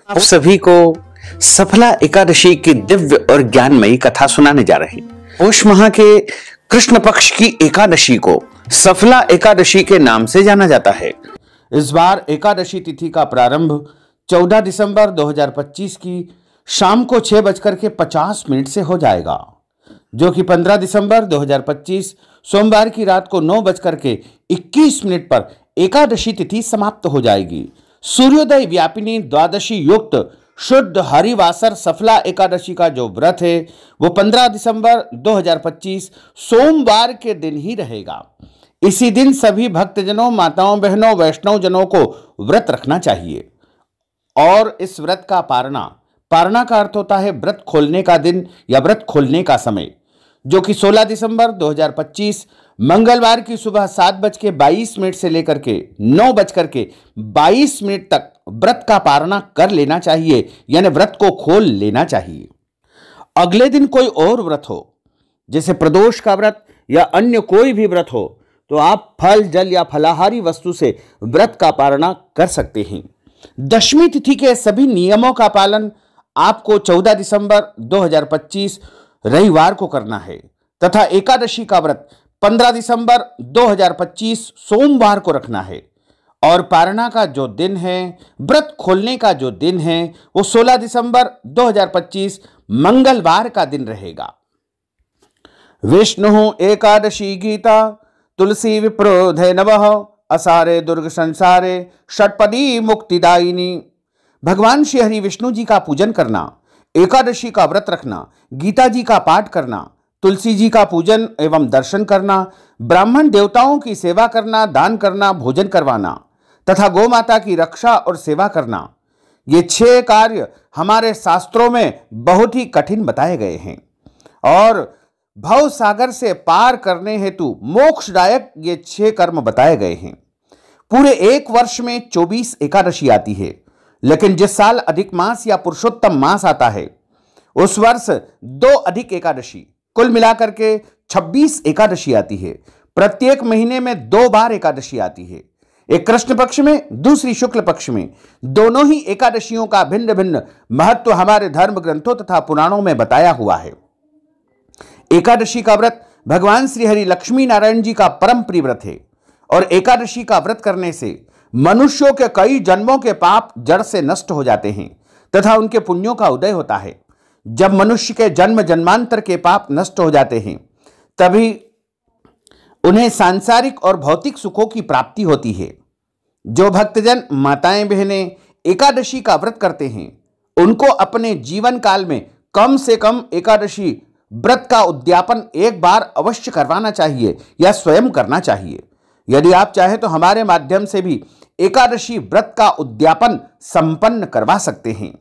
आप सभी को सफला एकादशी की दिव्य और ज्ञानमयी कथा सुनाने जा रहे हैं। पौष माह के कृष्ण पक्ष की एकादशी को सफला एकादशी के नाम से जाना जाता है। इस बार एकादशी तिथि का प्रारंभ 14 दिसंबर 2025 की शाम को 6:50 से हो जाएगा, जो कि 15 दिसंबर 2025 सोमवार की रात को 9:21 पर एकादशी तिथि समाप्त हो जाएगी। सूर्योदय व्यापिनी द्वादशी युक्त शुद्ध हरिवासर सफला एकादशी का जो व्रत है वो 15 दिसंबर 2025 सोमवार के दिन ही रहेगा। इसी दिन सभी भक्तजनों, माताओं, बहनों, वैष्णव जनों को व्रत रखना चाहिए। और इस व्रत का पारणा का अर्थ होता है व्रत खोलने का दिन या व्रत खोलने का समय, जो कि 16 दिसंबर 2025 मंगलवार की सुबह 7:22 से लेकर के 9:22 तक व्रत का पारणा कर लेना चाहिए, यानी व्रत को खोल लेना चाहिए। अगले दिन कोई और व्रत हो, जैसे प्रदोष का व्रत या अन्य कोई भी व्रत हो, तो आप फल, जल या फलाहारी वस्तु से व्रत का पारणा कर सकते हैं। दशमी तिथि के सभी नियमों का पालन आपको 14 दिसंबर 2025 रविवार को करना है तथा एकादशी का व्रत 15 दिसंबर 2025 सोमवार को रखना है। और पारणा का जो दिन है, व्रत खोलने का जो दिन है, वो 16 दिसंबर 2025 मंगलवार का दिन रहेगा। विष्णु एकादशी गीता तुलसी विप्रोधे नमः असारे दुर्ग संसारे षटपदी मुक्तिदायिनी। भगवान श्री हरि विष्णु जी का पूजन करना, एकादशी का व्रत रखना, गीता जी का पाठ करना, तुलसी जी का पूजन एवं दर्शन करना, ब्राह्मण देवताओं की सेवा करना, दान करना, भोजन करवाना तथा गौ माता की रक्षा और सेवा करना, ये 6 कार्य हमारे शास्त्रों में बहुत ही कठिन बताए गए हैं और भव सागर से पार करने हेतु मोक्षदायक ये 6 कर्म बताए गए हैं। पूरे एक वर्ष में 24 एकादशी आती है, लेकिन जिस साल अधिक मास या पुरुषोत्तम मास आता है उस वर्ष 2 अधिक एकादशी, कुल मिलाकर के 26 एकादशी आती है। प्रत्येक महीने में 2 बार एकादशी आती है, एक कृष्ण पक्ष में, दूसरी शुक्ल पक्ष में। दोनों ही एकादशियों का भिन्न भिन्न महत्व हमारे धर्म ग्रंथों तथा पुराणों में बताया हुआ है। एकादशी का व्रत भगवान श्री हरि लक्ष्मी नारायण जी का परम प्रिय व्रत है और एकादशी का व्रत करने से मनुष्यों के कई जन्मों के पाप जड़ से नष्ट हो जाते हैं तथा उनके पुण्यों का उदय होता है। जब मनुष्य के जन्म जन्मांतर के पाप नष्ट हो जाते हैं तभी उन्हें सांसारिक और भौतिक सुखों की प्राप्ति होती है। जो भक्तजन, माताएं, बहनें एकादशी का व्रत करते हैं उनको अपने जीवन काल में कम से कम एकादशी व्रत का उद्यापन एक बार अवश्य करवाना चाहिए या स्वयं करना चाहिए। यदि आप चाहें तो हमारे माध्यम से भी एकादशी व्रत का उद्यापन संपन्न करवा सकते हैं।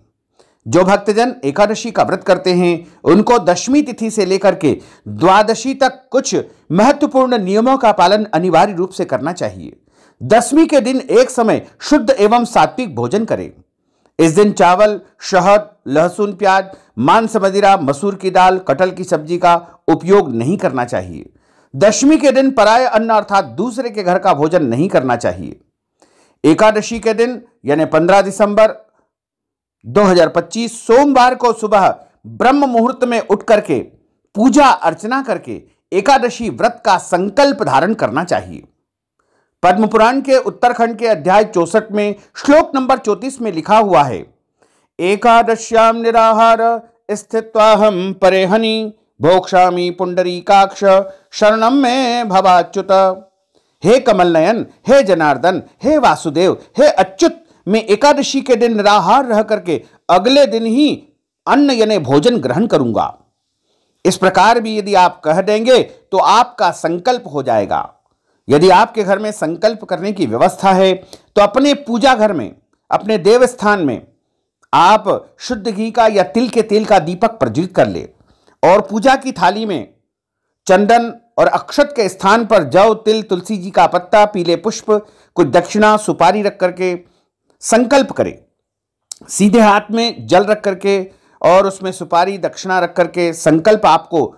जो भक्तजन एकादशी का व्रत करते हैं उनको दशमी तिथि से लेकर के द्वादशी तक कुछ महत्वपूर्ण नियमों का पालन अनिवार्य रूप से करना चाहिए। दशमी के दिन एक समय शुद्ध एवं सात्विक भोजन करें। इस दिन चावल, शहद, लहसुन, प्याज, मांस, मदिरा, मसूर की दाल, कटहल की सब्जी का उपयोग नहीं करना चाहिए। दशमी के दिन पराय अन्न अर्थात दूसरे के घर का भोजन नहीं करना चाहिए। एकादशी के दिन यानी 15 दिसंबर 2025 सोमवार को सुबह ब्रह्म मुहूर्त में उठ करके पूजा अर्चना करके एकादशी व्रत का संकल्प धारण करना चाहिए। पद्म पुराण के उत्तरखंड के अध्याय 64 में श्लोक नंबर 34 में लिखा हुआ है, एकादश्याम निराहार स्थित्वाहम परेहनि भोक्षामि पुंडरीकाक्ष शरणम में भवाच्युत। हे कमल नयन, हे जनार्दन, हे वासुदेव, हे अच्युत, मैं एकादशी के दिन निराहार रह करके अगले दिन ही अन्न यानी भोजन ग्रहण करूंगा। इस प्रकार भी यदि आप कह देंगे तो आपका संकल्प हो जाएगा। यदि आपके घर में संकल्प करने की व्यवस्था है तो अपने पूजा घर में, अपने देव स्थान में आप शुद्ध घी का या तिल के तेल का दीपक प्रज्वलित कर ले और पूजा की थाली में चंदन और अक्षत के स्थान पर जौ, तिल, तुलसी जी का पत्ता, पीले पुष्प, कुछ दक्षिणा, सुपारी रख करके संकल्प करें। सीधे हाथ में जल रख करके और उसमें सुपारी, दक्षिणा रख करके संकल्प आपको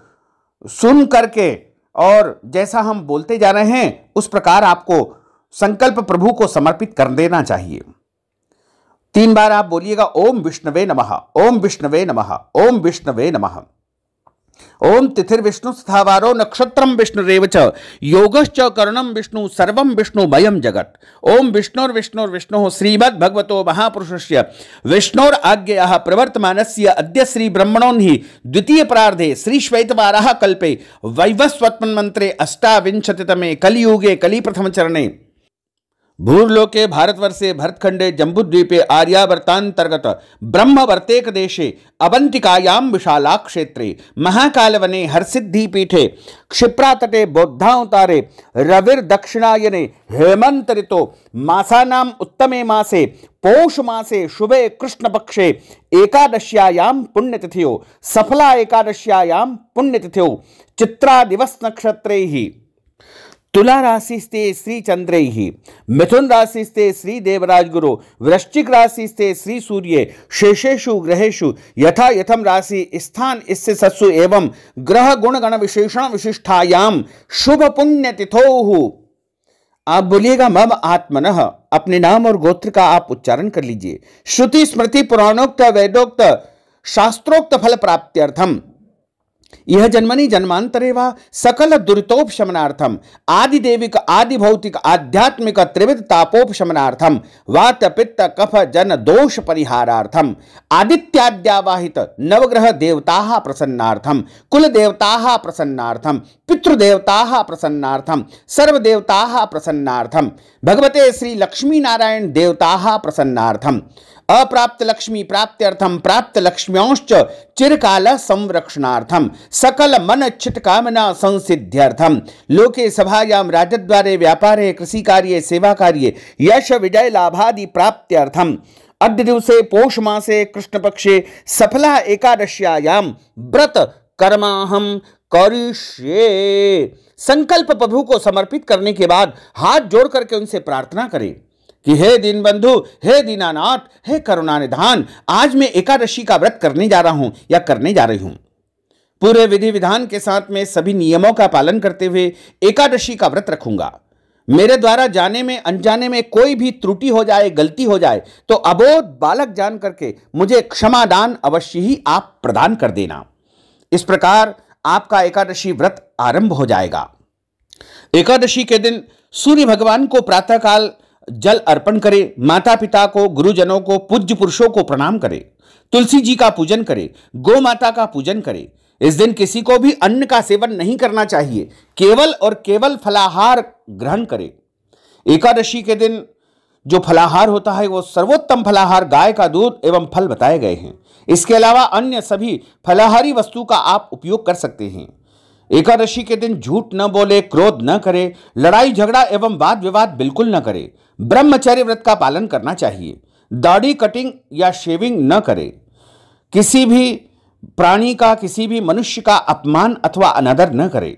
सुन करके और जैसा हम बोलते जा रहे हैं उस प्रकार आपको संकल्प प्रभु को समर्पित कर देना चाहिए। 3 बार आप बोलिएगा ओम विष्णवे नमः, ओम विष्णवे नमः, ओम विष्णवे नमः। ओम तिथिर्विष्णु स्थावारो नक्षत्रम विष्णुरेव च योगश्च करणम विष्णु सर्वम विष्णुमयम जगत। ओम विष्णुर्विष्णुर्विष्णुः श्रीमद्भगवतो महापुरुषस्य विष्णोर आज्ञयाः प्रवर्तमानस्य अद्य श्री ब्रह्मणोन्हि द्वितीय प्रार्धे श्री श्वेतवाराः कल्पे वैवस्वत्मन्वन्त्रे अष्टाविंशतितमे कलियुगे कलिप्रथम चरणे भूर्लोके भारतवर्षे भरतखंडे जम्बूद्वीपे आर्यावर्तांतर्गत ब्रह्मवर्तेक देशे अवंतिकायां विशाला क्षेत्रे महाकालवने हरसिद्धिपीठे क्षिप्रातटे बौद्धावतारे रविर्दक्षिणायने हेमंत ऋतो मासानाम् उत्तमे मासे पौष मासे शुभे कृष्णपक्षे एकादश्यायां पुण्यतिथ्यो सफला एकादश्यायां पुण्यतिथ्यो चित्रा दिवस नक्षत्रैः तुला राशिस्ते श्री चंद्रैः मिथुन राशिस्ते श्री देवराज गुरु वृश्चिक राशिस्ते श्री सूर्य शेषेषु ग्रहेषु यथा यथम राशि स्थान इससे सत्सु एवं ग्रह गुण गण विशेषण विशिष्टायां शुभ पुण्य तिथोः। आप बोलिएगा मम आत्मनः, अपने नाम और गोत्र का आप उच्चारण कर लीजिए। श्रुति स्मृति पुराणोक्त वेदोक्त शास्त्रोक्त फल प्राप्त्यर्थम यह जन्मनि जन्मांतरे वा सकल दुरितोपशमनार्थम आदि देविक आदि भौतिक आध्यात्मिक त्रिविध तापोपशमनार्थम वात पित्त कफ जन दोष परिहारार्थम आदित्याद्यावाहित नवग्रह देवताः प्रसन्नार्थम कुल देवताः प्रसन्नार्थम पितृदेवताः प्रसन्नार्थम सर्वदेवताः प्रसन्नार्थम भगवते श्री लक्ष्मी नारायण देवताः प्रसन्नार्थम अप्राप्त लक्ष्मी प्राप्त्यर्थम प्राप्त लक्ष्म्योश्च चिरकाल संरक्षणार्थम सकल मन इच्छित कामना संसिद्ध्यर्थम लोके सभायां राजद्वारे व्यापारे कृषि कार्ये सेवा कार्ये यश विजय लाभादि प्राप्त्यर्थम अद्य दिवसे पौष मासे कृष्ण पक्षे सफला एकादश्यायां व्रत कर्माहम करिष्ये। संकल्प प्रभु को समर्पित करने के बाद हाथ जोड़ करके उनसे प्रार्थना करें कि हे दीनबंधु, हे दीनानाथ, हे करुणानिधान, आज मैं एकादशी का व्रत करने जा रहा हूं या करने जा रही हूं। पूरे विधि विधान के साथ में सभी नियमों का पालन करते हुए एकादशी का व्रत रखूंगा। मेरे द्वारा जाने में अनजाने में कोई भी त्रुटि हो जाए, गलती हो जाए तो अबोध बालक जान करके मुझे क्षमादान अवश्य ही आप प्रदान कर देना। इस प्रकार आपका एकादशी व्रत आरंभ हो जाएगा। एकादशी के दिन सूर्य भगवान को प्रातःकाल जल अर्पण करें, माता पिता को, गुरुजनों को, पूज्य पुरुषों को प्रणाम करें, तुलसी जी का पूजन करें, गौ माता का पूजन करें। इस दिन किसी को भी अन्न का सेवन नहीं करना चाहिए, केवल और केवल फलाहार ग्रहण करें। एकादशी के दिन जो फलाहार होता है वो सर्वोत्तम फलाहार गाय का दूध एवं फल बताए गए हैं। इसके अलावा अन्य सभी फलाहारी वस्तु का आप उपयोग कर सकते हैं। एकादशी के दिन झूठ न बोले, क्रोध न करे, लड़ाई झगड़ा एवं वाद विवाद बिल्कुल न करे, ब्रह्मचर्य व्रत का पालन करना चाहिए, दाढ़ी कटिंग या शेविंग न करे, किसी भी प्राणी का, किसी भी मनुष्य का अपमान अथवा अनादर न करे,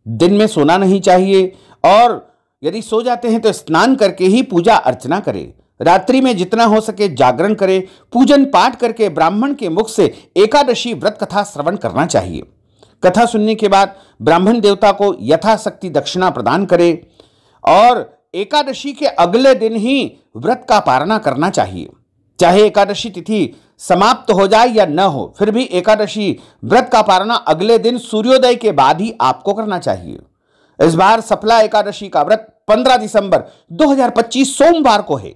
दिन में सोना नहीं चाहिए और यदि सो जाते हैं तो स्नान करके ही पूजा अर्चना करें। रात्रि में जितना हो सके जागरण करें, पूजन पाठ करके ब्राह्मण के मुख से एकादशी व्रत कथा श्रवण करना चाहिए। कथा सुनने के बाद ब्राह्मण देवता को यथाशक्ति दक्षिणा प्रदान करें और एकादशी के अगले दिन ही व्रत का पारणा करना चाहिए। चाहे एकादशी तिथि समाप्त हो जाए या न हो, फिर भी एकादशी व्रत का पारणा अगले दिन सूर्योदय के बाद ही आपको करना चाहिए। इस बार सफला एकादशी का व्रत 15 दिसंबर 2025 सोमवार को है।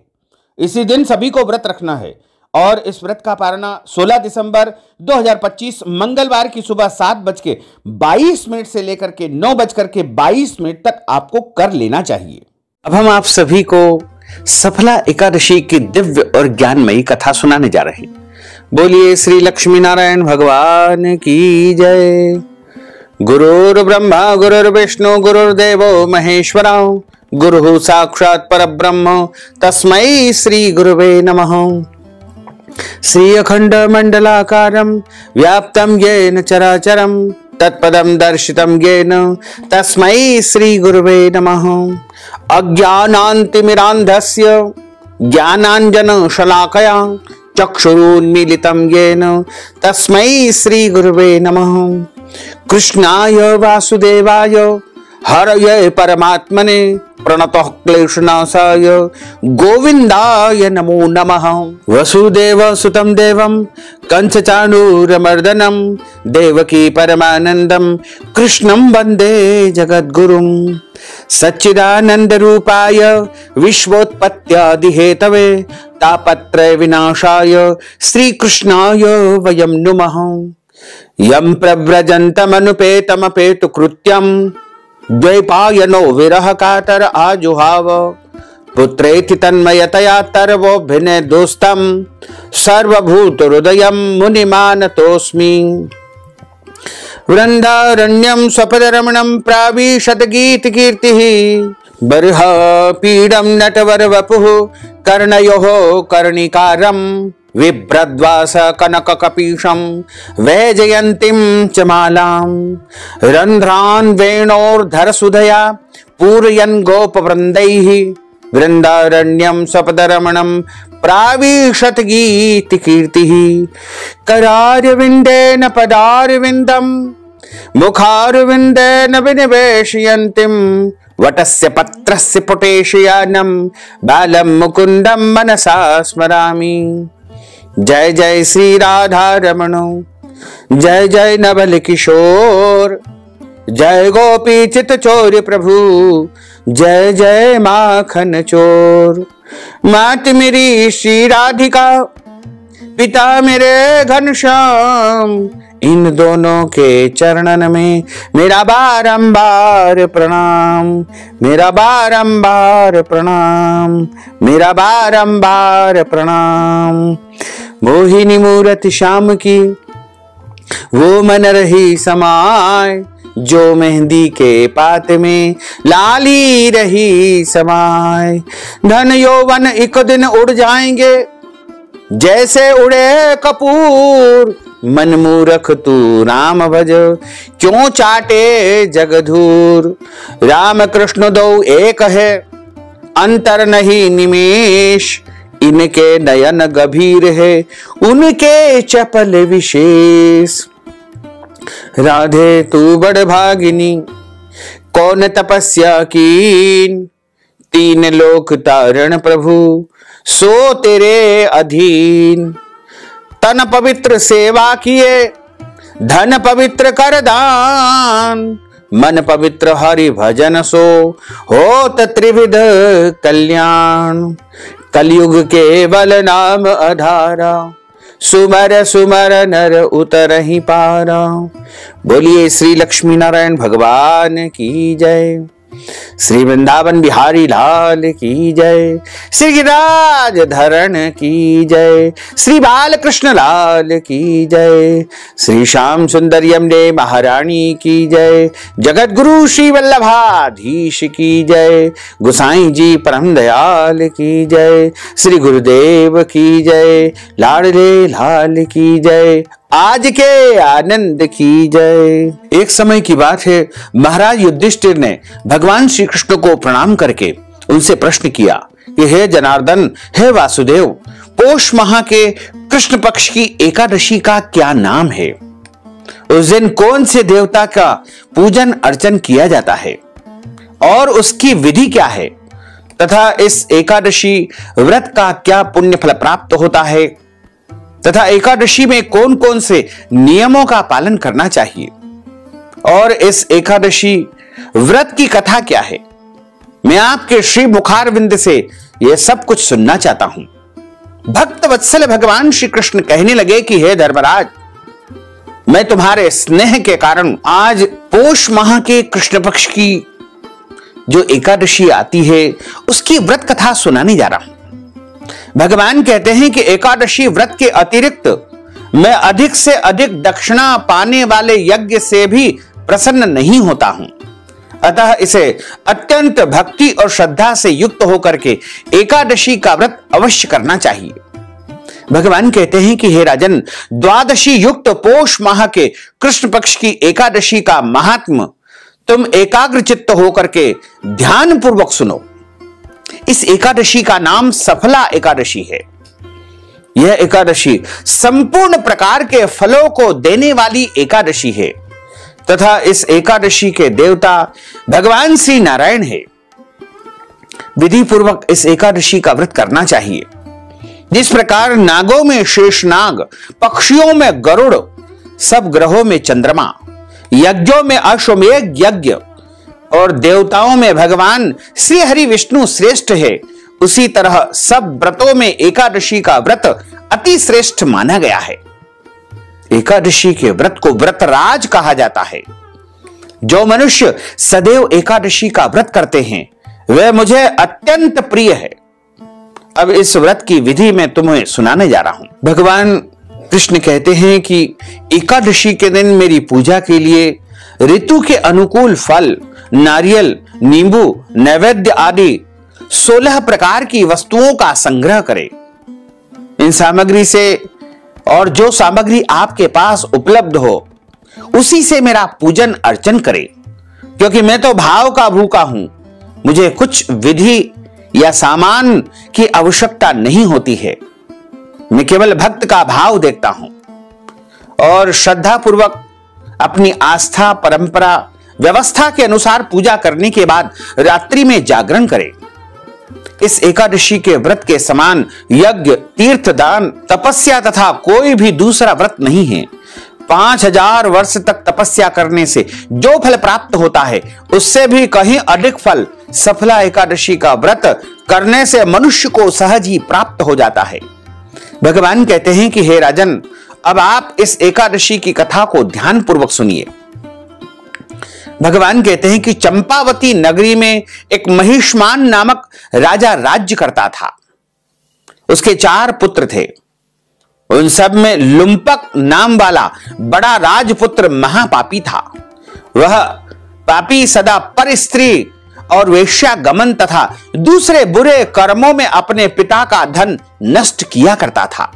इसी दिन सभी को व्रत रखना है और इस व्रत का पारणा 16 दिसंबर 2025 मंगलवार की सुबह 7:22 से लेकर के 9:22 तक आपको कर लेना चाहिए। अब हम आप सभी को सफला एकादशी की दिव्य और ज्ञानमयी कथा सुनाने जा रहे हैं। बोलिए श्री लक्ष्मी नारायण भगवान की जय। गुरुर् ब्रह्मा गुरुर्विष्णु गुरुर्देवो महेश्वरा गुरुः साक्षात् परब्रह्म तस्मै श्री गुरुवे नमः। श्री अखंड मंडलाकारं व्याप्तं येन चराचरं तत्पदं दर्शितं येन तस्मै श्री गुरुवे नमः। अज्ञानान्तिमिरान्धस्य ज्ञानाञ्जन शलाकया चक्षुरुन्मीलितं येन तस्मै श्री गुरुवे नमः। कृष्णाय वासुदेवाय हरये परमात्मने प्रणतः क्लेशनाशाय गोविंदाय नमो नमः। वसुदेव सुतं देवं कंसचाणूरमर्दनं देवकी परमानंदं कृष्णं वंदे जगद्गुरुं। सच्चिदानंद रूपाय विश्वोत्पत्त्यादि हेतवे तापत्रय विनाशाय श्रीकृष्णाय वयं नुमः। यं प्रव्रजन्तमनुपेतमपेतु कृत्यं द्वैपायनो विरह कातर आजुहाव। पुत्रेति तन्मयतया तरवोभिने दोस्तं सर्वभूत हृदयं मुनिमानतोऽस्मि। वृन्दारण्यं स्वपदरमणं प्राविशत गीत कीर्तिः बर्ह पीडं नटवर वपुः कर्णयोः कर्णिकारं विभ्रद्वास कनक कपीशं वैजयन्तीं च मालां। रन्ध्रान् वेणोर्धर सुधया पूरयन् गोपवृन्दैः वृन्दारण्यं स्वपदरमणं प्राविशत गीत कीर्तिः। करारविन्देन पदारविन्दं मुखारविन्देन विनिवेशयन्तीं वटस्य पत्रस्य पुटेशयानं बालं मुकुन्दं मनसा स्मरामि। जय जय श्री राधा रमणो, जय जय नवल किशोर, जय गोपी चित चोर प्रभु, जय जय माखन चोर। मात मेरी श्री राधिका, पिता मेरे घनश्याम, इन दोनों के चरणन में मेरा बारंबार प्रणाम, मेरा बारंबार प्रणाम, मेरा बारंबार प्रणाम। मोहिनी मूरति श्याम की वो मन रही समाय, जो मेहंदी के पात में लाली रही समाय। धन यौवन एक दिन उड़ जाएंगे जैसे उड़े कपूर, मन मूरख तू राम भज क्यों चाटे जगधूर। राम कृष्ण दो एक है अंतर नहीं निमेष, इनके नयन गंभीर है उनके चपल विशेष। राधे तू बड़ भागिनी कौन तपस्या कीन, तीन लोक तारण प्रभु सो तेरे अधीन। तन पवित्र सेवा किए धन पवित्र कर दान, मन पवित्र हरि भजन सो होत त्रिविध कल्याण। कलयुग केवल नाम आधारा, सुमर सुमर नर उतरहि पारा। बोलिए श्री लक्ष्मी नारायण भगवान की जय, श्री वृंदावन बिहारी लाल की जय, श्री गिरिराज धरण की जय, श्री बालकृष्ण लाल की जय, श्री श्याम सुंदर यमुने महारानी की जय, जगत गुरु श्री वल्लभाधीश की जय, गोसाई जी परम दयाल की जय, श्री गुरुदेव की जय, लाडले लाल की जय, आज के आनंद की जय। एक समय की बात है, महाराज युधिष्ठिर ने भगवान श्री कृष्ण को प्रणाम करके उनसे प्रश्न किया कि हे जनार्दन, हे वासुदेव, पौष माह के कृष्ण पक्ष की एकादशी का क्या नाम है? उस दिन कौन से देवता का पूजन अर्चन किया जाता है और उसकी विधि क्या है, तथा इस एकादशी व्रत का क्या पुण्य फल प्राप्त होता है, तथा एकादशी में कौन कौन से नियमों का पालन करना चाहिए, और इस एकादशी व्रत की कथा क्या है। मैं आपके श्री मुखारविंद से यह सब कुछ सुनना चाहता हूं। भक्त वत्सल भगवान श्री कृष्ण कहने लगे कि हे धर्मराज, मैं तुम्हारे स्नेह के कारण आज पौष माह के कृष्ण पक्ष की जो एकादशी आती है उसकी व्रत कथा सुनाने जा रहा हूं। भगवान कहते हैं कि एकादशी व्रत के अतिरिक्त मैं अधिक से अधिक दक्षिणा पाने वाले यज्ञ से भी प्रसन्न नहीं होता हूं, अतः इसे अत्यंत भक्ति और श्रद्धा से युक्त होकर के एकादशी का व्रत अवश्य करना चाहिए। भगवान कहते हैं कि हे राजन, द्वादशी युक्त पौष माह के कृष्ण पक्ष की एकादशी का महात्म तुम एकाग्र चित्त होकर के ध्यान पूर्वक सुनो। इस एकादशी का नाम सफला एकादशी है। यह एकादशी संपूर्ण प्रकार के फलों को देने वाली एकादशी है, तथा इस एकादशी के देवता भगवान श्री नारायण है। विधि पूर्वक इस एकादशी का व्रत करना चाहिए। जिस प्रकार नागों में शेषनाग, पक्षियों में गरुड़, सब ग्रहों में चंद्रमा, यज्ञों में अश्वमेध यज्ञ और देवताओं में भगवान श्री हरि विष्णु श्रेष्ठ है, उसी तरह सब व्रतों में एकादशी का व्रत अति श्रेष्ठ माना गया है। एकादशी के व्रत को व्रतराज कहा जाता है। जो मनुष्य सदैव एकादशी का व्रत करते हैं वह मुझे अत्यंत प्रिय है। अब इस व्रत की विधि मैं तुम्हें सुनाने जा रहा हूं। भगवान कृष्ण कहते हैं कि एकादशी के दिन मेरी पूजा के लिए ऋतु के अनुकूल फल, नारियल, नींबू, नैवेद्य आदि 16 प्रकार की वस्तुओं का संग्रह करें। इन सामग्री से और जो सामग्री आपके पास उपलब्ध हो उसी से मेरा पूजन अर्चन करें, क्योंकि मैं तो भाव का भूखा हूं। मुझे कुछ विधि या सामान की आवश्यकता नहीं होती है। मैं केवल भक्त का भाव देखता हूं और श्रद्धा पूर्वक अपनी आस्था, परंपरा, व्यवस्था के अनुसार पूजा करने के बाद रात्रि में जागरण करें। इस एकादशी के व्रत के समान यज्ञ, तीर्थ, दान, तपस्या तथा कोई भी दूसरा व्रत नहीं है। 5000 वर्ष तक तपस्या करने से जो फल प्राप्त होता है उससे भी कहीं अधिक फल सफला एकादशी का व्रत करने से मनुष्य को सहज ही प्राप्त हो जाता है। भगवान कहते हैं कि हे राजन, अब आप इस एकादशी की कथा को ध्यान पूर्वक सुनिए। भगवान कहते हैं कि चंपावती नगरी में एक महिष्मान नामक राजा राज्य करता था। उसके 4 पुत्र थे। उन सब में लुम्पक नाम वाला बड़ा राजपुत्र महापापी था। वह पापी सदा पर स्त्री और वेश्यागमन तथा दूसरे बुरे कर्मों में अपने पिता का धन नष्ट किया करता था।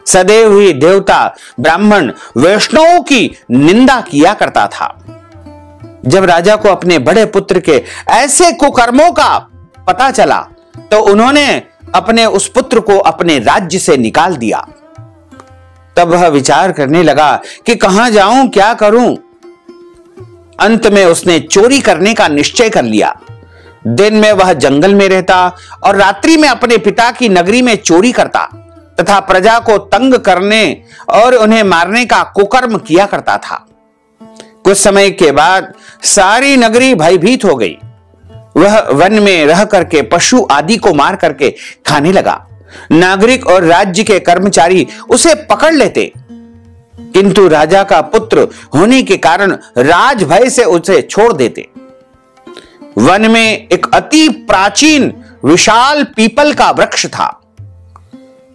सदैव ही देवता, ब्राह्मण, वैष्णवों की निंदा किया करता था। जब राजा को अपने बड़े पुत्र के ऐसे कुकर्मों का पता चला तो उन्होंने अपने उस पुत्र को अपने राज्य से निकाल दिया। तब वह विचार करने लगा कि कहां जाऊं, क्या करूं। अंत में उसने चोरी करने का निश्चय कर लिया। दिन में वह जंगल में रहता और रात्रि में अपने पिता की नगरी में चोरी करता तथा प्रजा को तंग करने और उन्हें मारने का कुकर्म किया करता था। कुछ समय के बाद सारी नगरी भयभीत हो गई। वह वन में रह करके पशु आदि को मार करके खाने लगा। नागरिक और राज्य के कर्मचारी उसे पकड़ लेते, किंतु राजा का पुत्र होने के कारण राज भय से उसे छोड़ देते। वन में एक अति प्राचीन विशाल पीपल का वृक्ष था।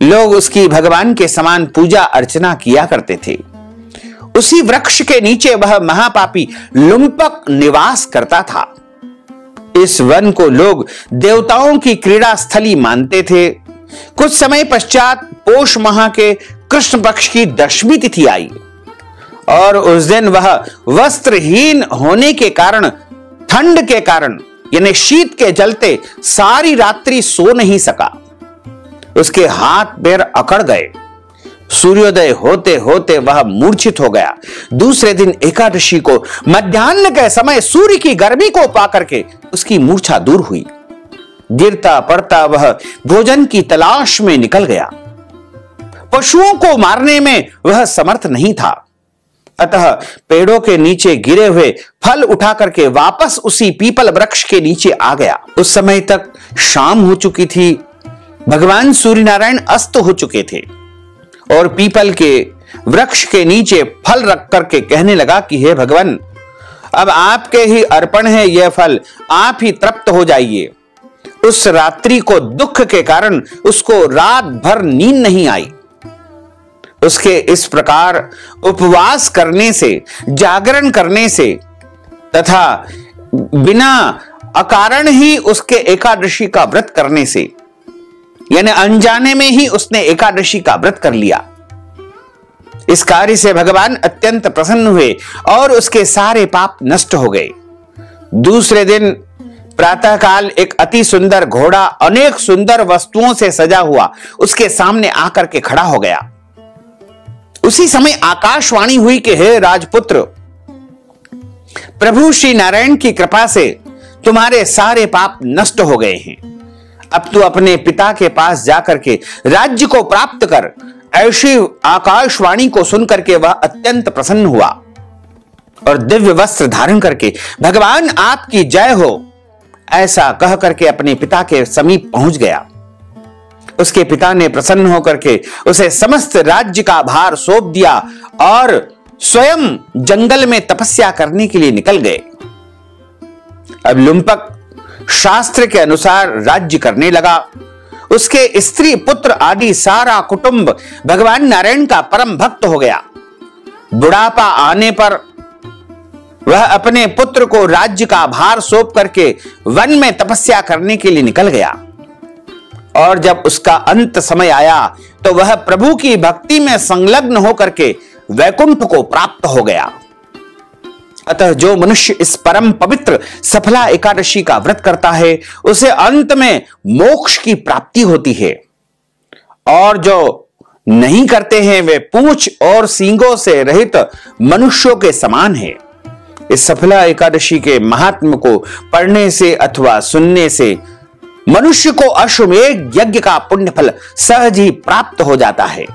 लोग उसकी भगवान के समान पूजा अर्चना किया करते थे। उसी वृक्ष के नीचे वह महापापी लुम्पक निवास करता था। इस वन को लोग देवताओं की क्रीड़ा स्थली मानते थे। कुछ समय पश्चात पोष माह के कृष्ण पक्ष की 10वीं तिथि आई और उस दिन वह वस्त्रहीन होने के कारण, ठंड के कारण यानी शीत के चलते सारी रात्रि सो नहीं सका। उसके हाथ पैर अकड़ गए। सूर्योदय होते होते वह मूर्छित हो गया। दूसरे दिन एकादशी को मध्याह्न के समय सूर्य की गर्मी को पाकर के उसकी मूर्छा दूर हुई। गिरता पड़ता वह भोजन की तलाश में निकल गया। पशुओं को मारने में वह समर्थ नहीं था, अतः पेड़ों के नीचे गिरे हुए फल उठा करके वापस उसी पीपल वृक्ष के नीचे आ गया। उस समय तक शाम हो चुकी थी। भगवान सूर्य नारायण अस्त हो चुके थे और पीपल के वृक्ष के नीचे फल रख करके कहने लगा कि हे भगवान, अब आपके ही अर्पण है यह फल, आप ही तृप्त हो जाइए। उस रात्रि को दुख के कारण उसको रात भर नींद नहीं आई। उसके इस प्रकार उपवास करने से, जागरण करने से तथा बिना अकारण ही उसके एकादशी का व्रत करने से, यानी अनजाने में ही उसने एकादशी का व्रत कर लिया। इस कार्य से भगवान अत्यंत प्रसन्न हुए और उसके सारे पाप नष्ट हो गए। दूसरे दिन प्रातःकाल एक अति सुंदर घोड़ा अनेक सुंदर वस्तुओं से सजा हुआ उसके सामने आकर के खड़ा हो गया। उसी समय आकाशवाणी हुई कि हे राजपुत्र, प्रभु श्री नारायण की कृपा से तुम्हारे सारे पाप नष्ट हो गए हैं। अब तू अपने पिता के पास जाकर के राज्य को प्राप्त कर। ऐसी आकाशवाणी को सुनकर के वह अत्यंत प्रसन्न हुआ और दिव्य वस्त्र धारण करके भगवान आपकी जय हो ऐसा कह करके अपने पिता के समीप पहुंच गया। उसके पिता ने प्रसन्न होकर के उसे समस्त राज्य का भार सौंप दिया और स्वयं जंगल में तपस्या करने के लिए निकल गए। अब लुम्पक शास्त्र के अनुसार राज्य करने लगा। उसके स्त्री पुत्र आदि सारा कुटुंब भगवान नारायण का परम भक्त हो गया। बुढ़ापा आने पर वह अपने पुत्र को राज्य का भार सौंप करके वन में तपस्या करने के लिए निकल गया। और जब उसका अंत समय आया तो वह प्रभु की भक्ति में संलग्न होकर के वैकुंठ को प्राप्त हो गया। अतः जो मनुष्य इस परम पवित्र सफला एकादशी का व्रत करता है उसे अंत में मोक्ष की प्राप्ति होती है, और जो नहीं करते हैं वे पूंछ और सींगों से रहित मनुष्यों के समान है। इस सफला एकादशी के महात्म को पढ़ने से अथवा सुनने से मनुष्य को अश्वमेध यज्ञ का पुण्य फल सहज ही प्राप्त हो जाता है।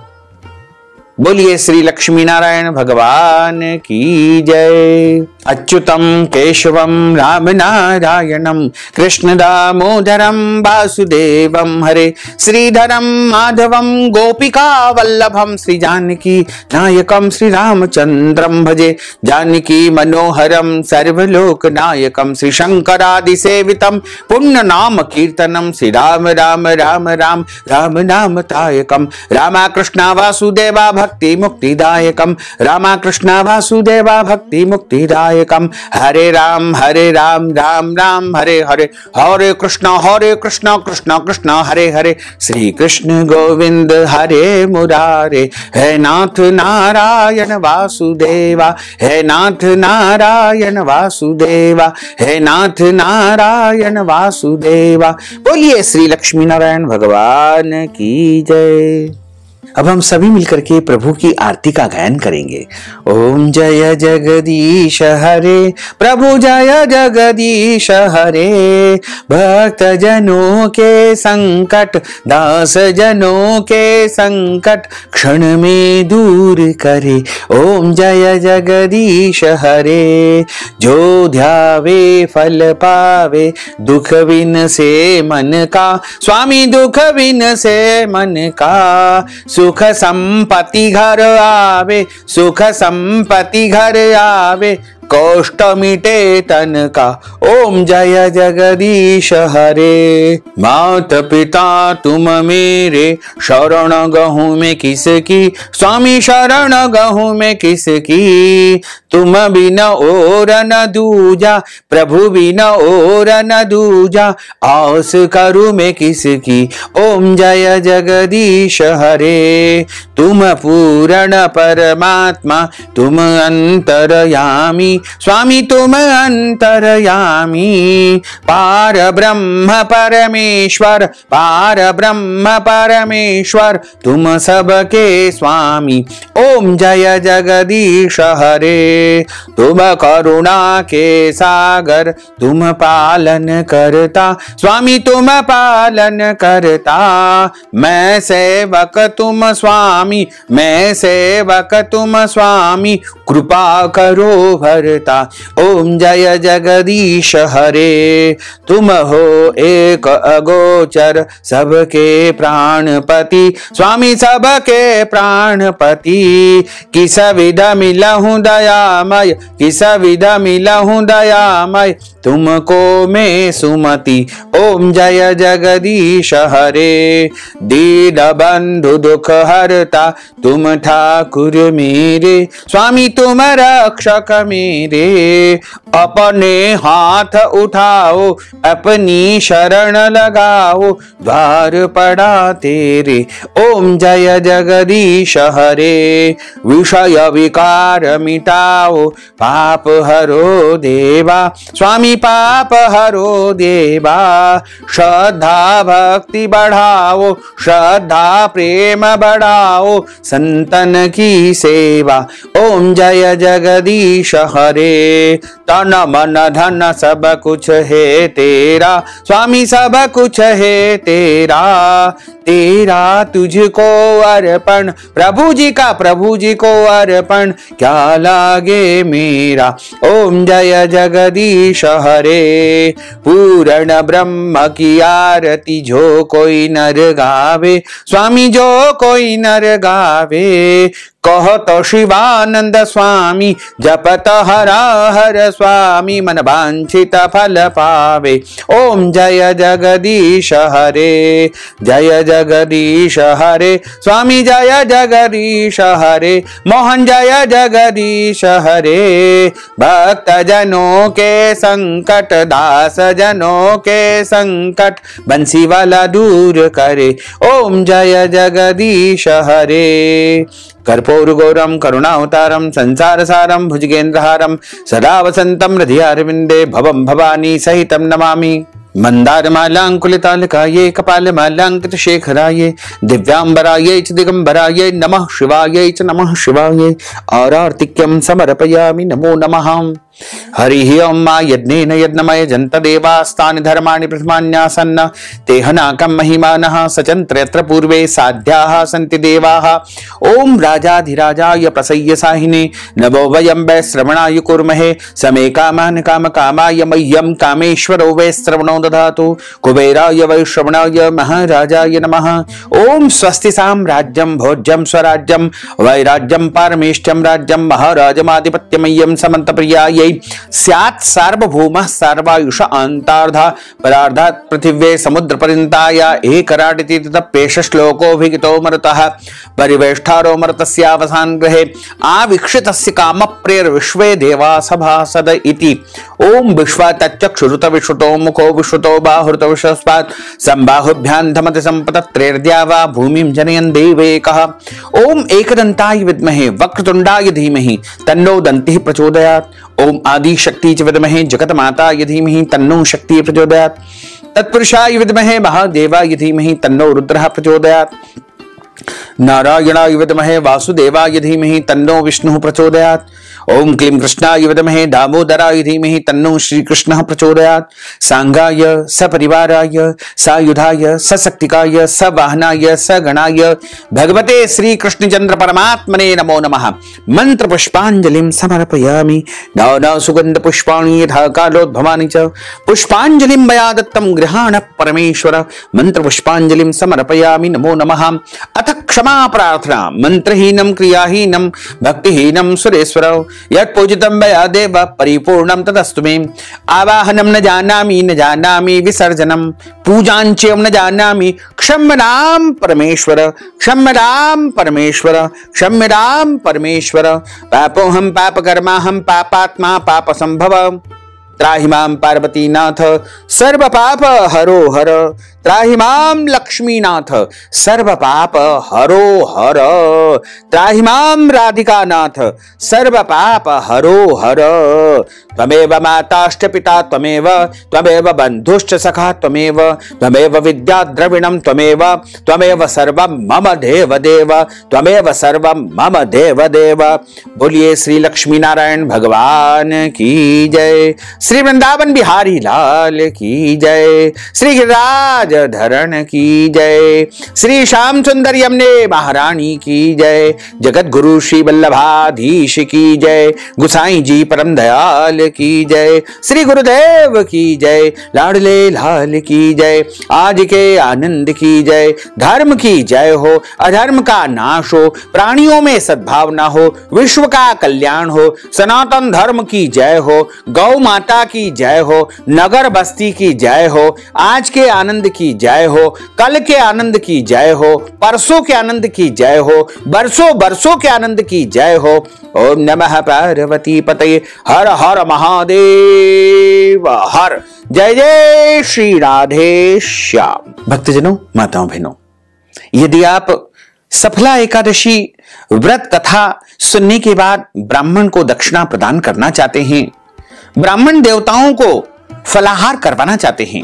बोलिए श्री लक्ष्मी नारायण भगवान की जय। अच्युतम केशवम राम नारायणम कृष्ण दामोदरम वासुदेवम हरे श्रीधरम माधवम गोपिका वल्लभम श्री जानकी नायकम श्री रामचंद्रम भजे जानकी मनोहरम सर्वलोक नायकम श्री शंकरादि सेवितम पुण्य नाम कीर्तनम श्री राम राम राम राम राम नाम तायकम रामा कृष्णा वासुदेवा भक्ति मुक्तिदायकम रामा कृष्णा वासुदेवा भक्ति मुक्तिदायकम हरे राम राम राम हरे हरे हरे कृष्ण कृष्ण कृष्ण हरे हरे श्री कृष्ण गोविंद हरे मुरारे हे नाथ नारायण वासुदेवा हे नाथ नारायण वासुदेवा हे नाथ नारायण वासुदेवा। बोलिए श्री लक्ष्मी नारायण भगवान की जय। अब हम सभी मिलकर के प्रभु की आरती का गायन करेंगे। ओम जय जगदीश हरे प्रभु जय जगदीश हरे भक्त जनों के संकट दास जनों के संकट क्षण में दूर करे। ओम जय जगदीश हरे जो ध्यावे फल पावे दुख बिन से मन का स्वामी दुख बिन से मन का सुख संपत्ति घर आवे सुख संपत्ति घर आवे कष्ट मिटे तन का। ओम जय जगदीश हरे माता पिता तुम मेरे शरण गहूं में किसकी स्वामी शरण गहूं में किसकी तुम बिना और न दूजा प्रभु बिना और न दूजा आस करूं मैं किसकी। ओम जय जगदीश हरे तुम पूर्ण परमात्मा तुम अंतरयामी स्वामी तुम अंतरयामी पार ब्रह्म परमेश्वर पार ब्रह्म परमेश्वर तुम सबके स्वामी। ओम जय जगदीश हरे तुम करुणा के सागर तुम पालन करता स्वामी तुम पालन करता मैं सेवक तुम स्वामी मैं सेवक तुम स्वामी कृपा करो भरता। ओम जय जगदीश हरे तुम हो एक अगोचर सबके प्राणपति स्वामी सबके प्राणपति किस विध मिलहूं दयामय किस विध मिलहूं दयामय तुमको मैं सुमति। ओम जय जगदीश हरे दीन बंधु दुख हरता तुम ठाकुर मेरे स्वामी तुम रक्षक मेरे अपने हाथ उठाओ अपनी शरण लगाओ द्वार पड़ा तेरे। ओम जय जगदीश हरे विषय विकार मिटाओ पाप हरो देवा स्वामी स्वामी पाप हरो देवा, श्रद्धा भक्ति बढ़ाओ, श्रद्धा प्रेम बढ़ाओ, संतन की सेवा। ओम जय जगदीश हरे, तन मन धन सब कुछ है तेरा, स्वामी सब कुछ है तेरा, तेरा तुझको अर्पण, प्रभु जी को अर्पण, क्या लागे मेरा। ओम जय जगदीश हरे, पूर्ण ब्रह्म की आरती जो कोई नर गावे, स्वामी जो कोई नर गावे, कहत शिवानंद स्वामी, जपत हरा हर स्वामी, मन वांछित फल पावे। ओम जय जगदीश हरे, जय जगदीश हरे, स्वामी जय जगदीश हरे, मोहन जय जगदीश हरे, भक्त जनों के संकट, दास जनों के संकट, बंसी वाला दूर करे। ओम जय जगदीश हरे, कर्पूर गौरम करुणावतारम संसार सारम भुजगेन्द्रहारम सदा वसंतम हृदयारविंदे भवम भवानी सहितम नमामि। मंदार मालांकुलितालकाये कपाल मालांकित शेखराये दिव्यांबराये च दिगंबराये नमः शिवाये च नमः शिवाये। आरार्तिक्यं समर्पयामि नमो नमः। हरि ओम मा यज्ञेन यज्ञमय जंत देवास्तानि धर्माणि प्रथमान्यासन्न तेहनाकं महिमानः सचन्त्रयत्र पूर्वे साध्याः सन्ति देवाः। ओम राजाधिराजाय प्रसय्यसाहिने नवो वयं वै श्रवणाय कुर्महे समे कामान् कामकामाय मह्यं कामेश्वरो वै श्रवणो दधातु कुबेराय वै श्रवणाय महाराजाय नमः। ओम स्वस्ति साम्राज्यं भोज्यं स्वराज्यं वैराज्यं पारमेष्ठ्यं राज्यं महाराजमाधिपत्यमय्यं समन्तप्रियाय स्यात् सार्वभौमः सर्वायुष अंतार्धा परार्धात् पृथिव्ये समुद्र पर्यन्ताया एकराटिति तप्येष श्लोकोऽभिहितो मरुतः परिवेष्टारो मरुतस्यावसान ग्रहे आवीक्षितस्य कामप्रेर्विश्वे देवा सभासद इति। ओम विश्वातच्चक्षुरुत विश्रुतो मुखो विश्रुतो बाहुरुत विश्वस्पात् संबाहुभ्यां धमति संपतत्रेर्द्या वा भूमिं जनयन् देवैकः। ओम एकदन्ताय विद्महे वक्रतुण्डाय धीमहि तन्नो दन्तिः प्रचोदयात्। ओम आदि शक्ति च विद्महे जगत माताय धीमहि तन्नो शक्तिः प्रचोदयात्। तत्पुरुषाय विद्महे महादेवाय धीमहि तन्नो रुद्रः प्रचोदयात्। नारायणाय विद्महे वासुदेवाय धीमहि तन्नो विष्णुः प्रचोदयात्। ओम क्लीं कृष्णाय विद्महे दामोदराय धीमहि तन्नो श्रीकृष्णः प्रचोदयात्। सांगाय सपरिवाराय सायुधाय सशक्तिकाय सवाहनाय सगणाय भगवते श्री कृष्णचंद्र परमात्मने नमो नमः। मंत्र पुष्पांजलिं समर्पयामि नाना सुगंध पुष्पाणि यथा कालोद्भवानि च पुष्पांजलिं मया दत्तं गृहाण परमेश्वर। मंत्र पुष्पांजलिं समर्पयामि नमो नमः। अथ क्षमा प्रार्थना मंत्रहीनं क्रियाहीनं भक्तिहीनं सुरेश्वर यत्पूजितं मया देव परिपूर्णं तदस्तु मे। आवाहनं न जानामि विसर्जनं पूजाञ्चेयं न जानामि क्षम्यतां परमेश्वर क्षम्यतां परमेश्वर क्षम्यतां परमेश्वर। पापोऽहं पापकर्माहं पापात्मा पापसंभव त्राहि मां पार्वतीनाथ सर्व पाप हरो हर। त्राहि मां लक्ष्मीनाथ सर्व पाप हरो हर। त्राहि मां राधिकानाथ सर्व पाप हरो हर। त्वमेव माताश्च पिता त्वमेव त्वमेव बन्धुश्च सखा त्वमेव त्वमेव विद्या द्रविणं त्वमेव त्वमेव सर्वं मम देव देव त्वमेव सर्वं मम देव देव। बोलिए श्री लक्ष्मी नारायण भगवान की जय। श्री वृंदावन बिहारी लाल की जय। श्री गिरिराज धरण की जय। श्री श्याम सुंदर यमुने महारानी की जय। जगत गुरु श्री वल्लभाधीश की जय। गुसाई जी परम दयाल की जय। श्री गुरुदेव की जय। लाडले लाल की जय। आज के आनंद की जय। धर्म की जय हो अधर्म का नाश हो प्राणियों में सद्भावना हो विश्व का कल्याण हो। सनातन धर्म की जय हो गौ माता की जय हो नगर बस्ती की जय हो। आज के आनंद की जय हो कल के आनंद की जय हो परसों के आनंद की जय हो बरसों बरसों के आनंद की जय हो। ओम नमः पार्वती पतये हर हर महादेव हर। जय जय श्री राधे श्याम। भक्तजनों माताओं बहनों यदि आप सफला एकादशी व्रत कथा सुनने के बाद ब्राह्मण को दक्षिणा प्रदान करना चाहते हैं ब्राह्मण देवताओं को फलाहार करवाना चाहते हैं,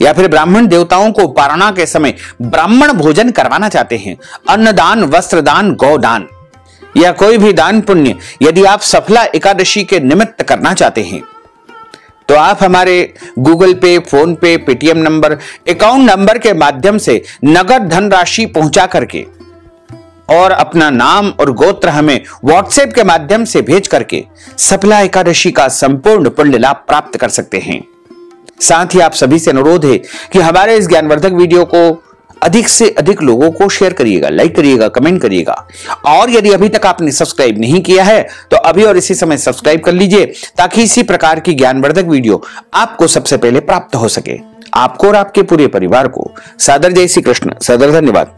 या फिर ब्राह्मण देवताओं को पारणा के समय ब्राह्मण भोजन करवाना चाहते हैं, अन्नदान, वस्त्रदान, गौदान या कोई भी दान पुण्य यदि आप सफला एकादशी के निमित्त करना चाहते हैं तो आप हमारे गूगल पे, फोन पे, पेटीएम नंबर, अकाउंट नंबर के माध्यम से नगद धनराशि पहुंचा करके और अपना नाम और गोत्र हमें व्हाट्सएप के माध्यम से भेज करके सफला एकादशी का संपूर्ण पुण्य लाभ प्राप्त कर सकते हैं। साथ ही आप सभी से अनुरोध है कि हमारे इस ज्ञानवर्धक वीडियो को अधिक से अधिक लोगों को शेयर करिएगा, लाइक करिएगा, कमेंट करिएगा, और यदि अभी तक आपने सब्सक्राइब नहीं किया है तो अभी और इसी समय सब्सक्राइब कर लीजिए ताकि इसी प्रकार की ज्ञानवर्धक वीडियो आपको सबसे पहले प्राप्त हो सके। आपको और आपके पूरे परिवार को सादर जय श्री कृष्ण, सादर धन्यवाद।